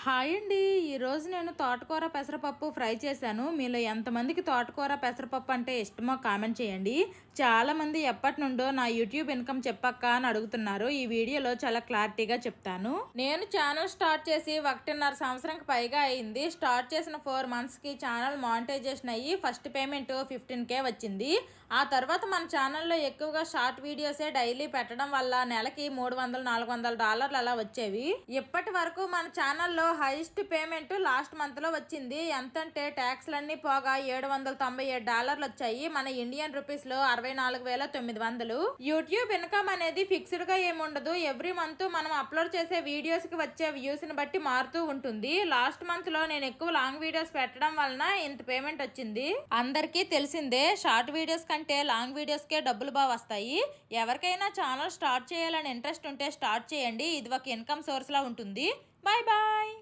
Hi అండి. ఈరోజు నేను తోటకూర పెసరపప్పు ఫ్రై చేశాను. మీలో ఎంతమందికి తోటకూర పెసరపప్పు అంటే ఇష్టమో కామెంట్ చేయండి. చాలామంది ఎప్పటి నుండో నా యూట్యూబ్ ఇన్కమ్ చెప్పక్క అని అడుగుతున్నారు. ఈ వీడియోలో చాలా క్లారిటీగా చెప్తాను. నేను ఛానల్ స్టార్ట్ చేసి 1.5 సంవత్సరంకి పైగా అయింది. స్టార్ట్ చేసిన 4 మంత్స్కి ఛానల్ మానిటైజేషన్ అయ్యి ఫస్ట్ పేమెంట్ 15K వచ్చింది. ఆ తర్వాత మన ఛానల్లో ఎక్కువగా షార్ట్ వీడియోసే డైలీ పెట్టడం వల్ల నెలకి $300-400 అలా వచ్చేవి. ఇప్పటి వరకు మన ఛానల్లో హైయెస్ట్ పేమెంట్ లాస్ట్ మంత్ లో వచ్చింది. ఎంతంటే ట్యాక్స్లన్నీ పోగా $797 వచ్చాయి. మన ఇండియన్ రూపీస్ లో 64,900. యూట్యూబ్ ఇన్కమ్ అనేది ఫిక్స్డ్ గా ఏముండదు. ఎవ్రీ మంత్ మనం అప్లోడ్ చేసే వీడియోస్ కి వచ్చే వ్యూస్ ని బట్టి మారుతూ ఉంటుంది. లాస్ట్ మంత్ లో నేను ఎక్కువ లాంగ్ వీడియోస్ పెట్టడం వలన ఇంత పేమెంట్ వచ్చింది. అందరికీ తెలిసిందే, షార్ట్ వీడియోస్ కంటే లాంగ్ వీడియోస్ కే డబ్బులు బాగా వస్తాయి. ఎవరికైనా ఛానల్ స్టార్ట్ చేయాలని ఇంట్రెస్ట్ ఉంటే స్టార్ట్ చేయండి. ఇది ఒక ఇన్కమ్ సోర్స్ లా ఉంటుంది. Bye bye.